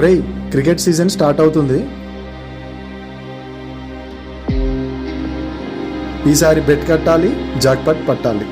ఒరేయ్, cricket season start అవుతుంది. ఈసారి బెట్ కట్టాలి, జాక్పాట్ పట్టాలి.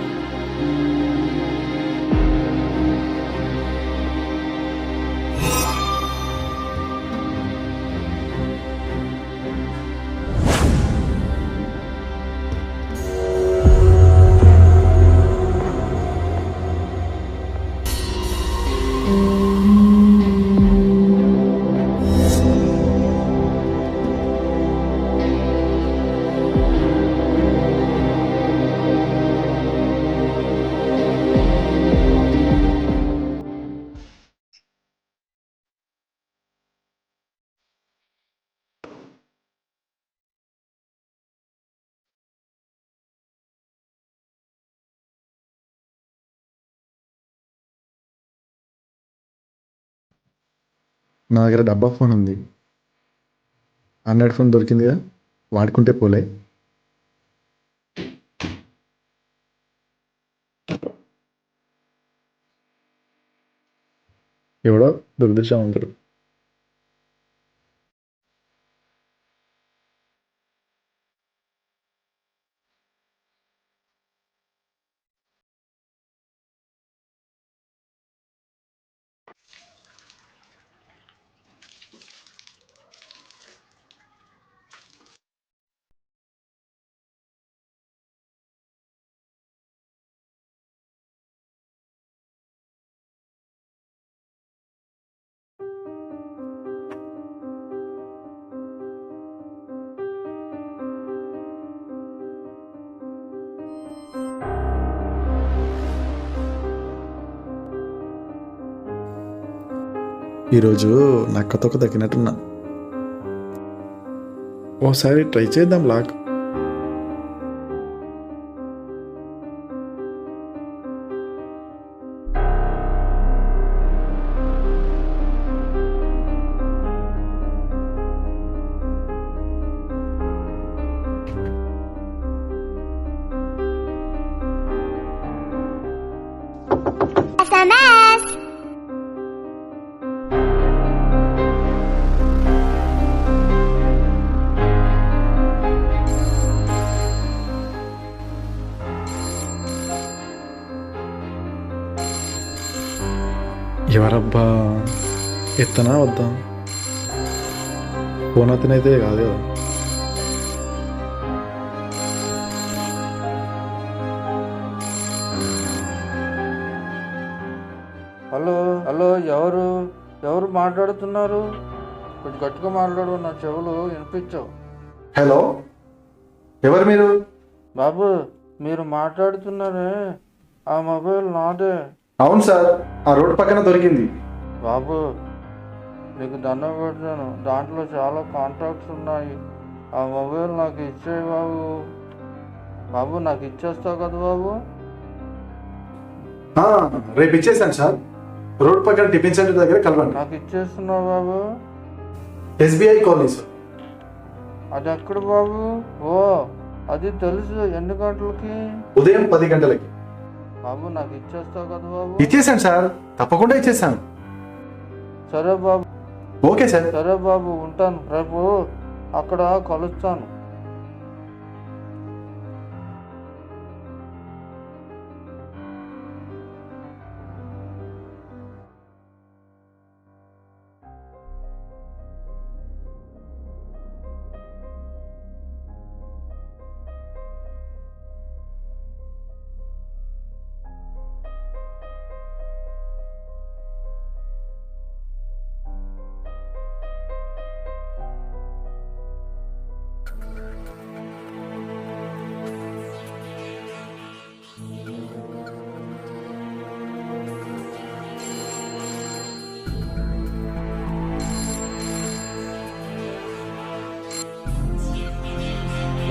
నా దగ్గర డబ్బా ఫోన్ ఉంది. ఆండ్రాయిడ్ ఫోన్ దొరికిందిగా, వాడుకుంటే పోలే. ఎవడో దురదృష్టవంతుడు. ఈరోజు నక్కతొక్క తగ్గినట్టున్నా. ఓసారి ట్రై చేద్దాం లాక్. SMS. ఎవరబ్బా, ఎత్తనా వద్దా? ఫోన్ అతనైతే కాదు కదా. హలో హలో, ఎవరు మాట్లాడుతున్నారు? కొంచెం గట్టిగా మాట్లాడు, నా చెవులు వినిపించవు. హలో, ఎవరు మీరు? బాబు, మీరు మాట్లాడుతున్నారే ఆ మొబైల్ నాదే. అవును సార్, ఆ రోడ్ పక్కన దొరికింది. బాబు, నీకు దండం పెడతాను, దాంట్లో చాలా కాంటాక్ట్స్ ఉన్నాయి. ఆ మొబైల్ నాకు ఇచ్చేయి బాబు. బాబు, నాకు ఇచ్చేస్తావు కదా బాబు? రేపు ఇచ్చేసాను సార్. రోడ్ పక్కన టిఫిన్ సెంటర్ దగ్గర కలవండి. నాకు ఇచ్చేస్తున్నావు బాబు? SBI colony sir. అది ఎక్కడ బాబు? ఓ, అది తెలుసు. ఎన్ని గంటలకి? ఉదయం 10 గంటలకి. బాబు, నాకు ఇచ్చేస్తావు కదా బాబు? ఇచ్చేసాను సార్, తప్పకుండా ఇచ్చేసాను. సరే బాబు. Okay sir. సరే బాబు, ఉంటాను. రేపు అక్కడ కలుస్తాను.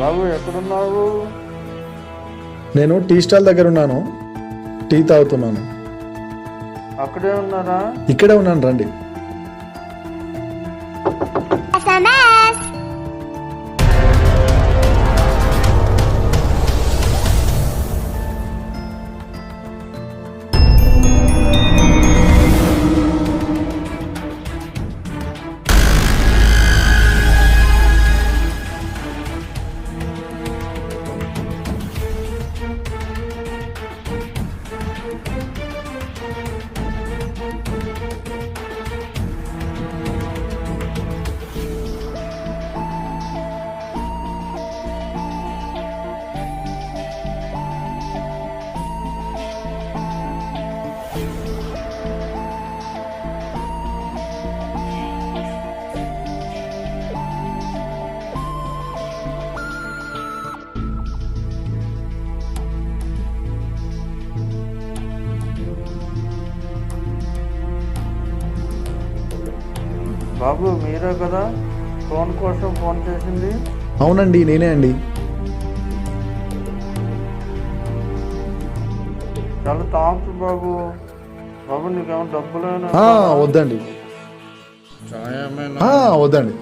బాబు, ఎక్కడున్నావు? నేను టీ స్టాల్ దగ్గర ఉన్నాను, టీ తాగుతున్నాను. అక్కడే ఉన్నారా? ఇక్కడే ఉన్నాను, రండి. SMS. బాబు మీరే కదా ఫోన్ కోసం ఫోన్ చేసింది? అవునండి, నేనే అండి. చాలా థాంక్స్ బాబు. బాబు నీకేమైనా డబ్బులైనా వద్దండి. చాయ్ ఏమైనా? వద్దండి.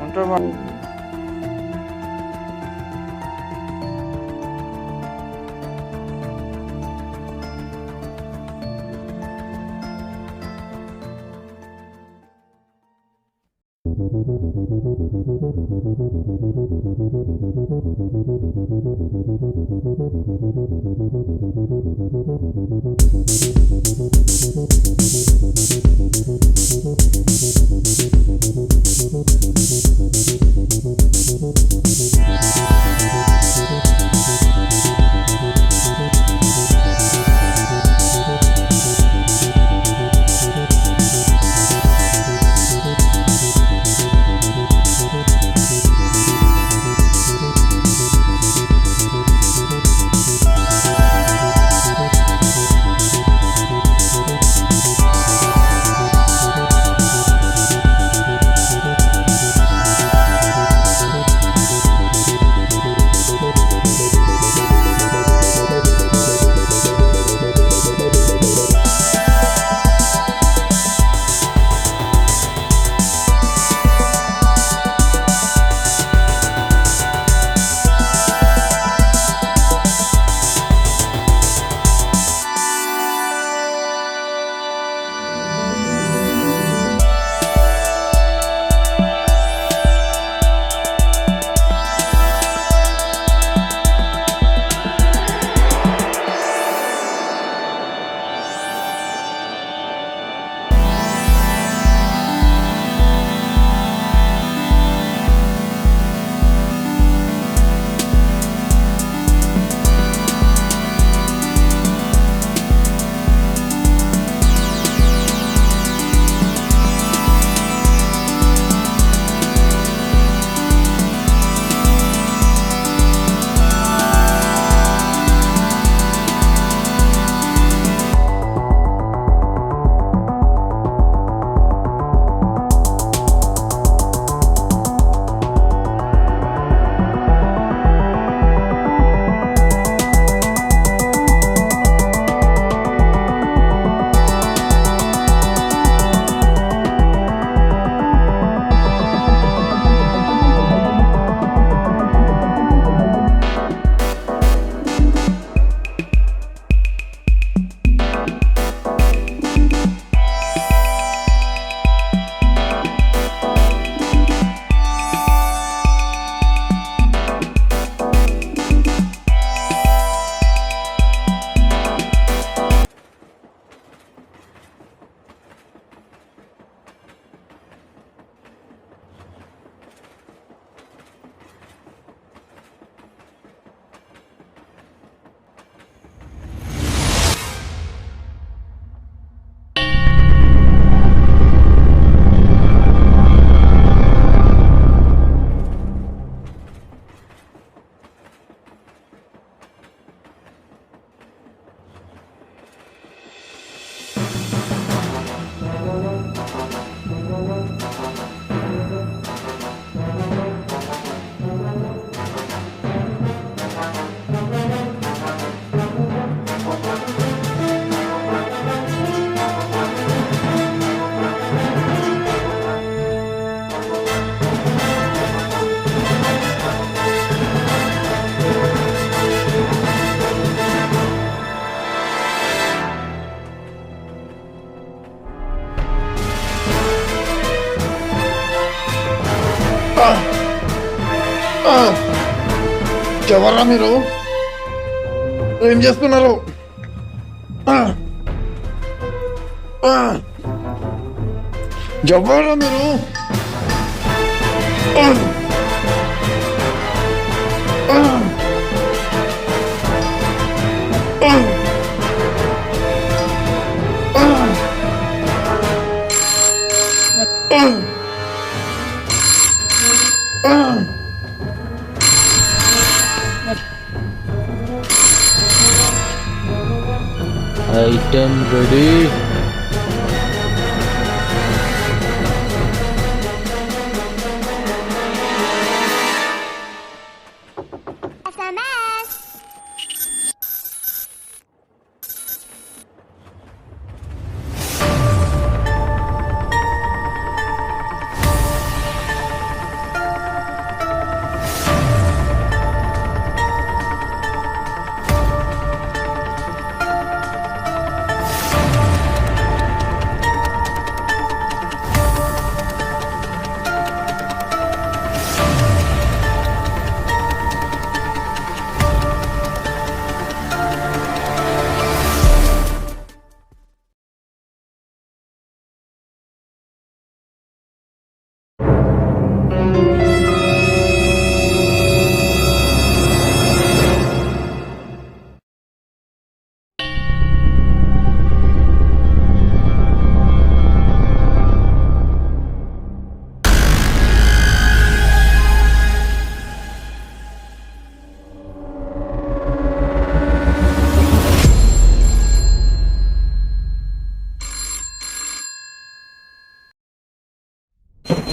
ఉంటా బాబు. ఎవర్రా మీరు? ఏం చేస్తున్నారు? ఎవర్రా మీరు?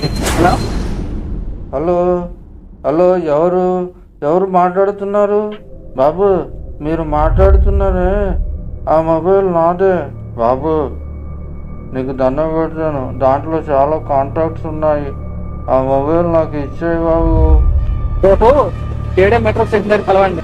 హలో హలో హలో ఎవరు మాట్లాడుతున్నారు? బాబు మీరు మాట్లాడుతున్నారే, ఆ మొబైల్ నాదే. బాబు నీకు దండం పెడతాను, దాంట్లో చాలా కాంటాక్ట్స్ ఉన్నాయి. ఆ మొబైల్ నాకు ఇచ్చేయి బాబు. రేపు ఏడే మెట్రో స్టేషన్ దగ్గర కలవండి.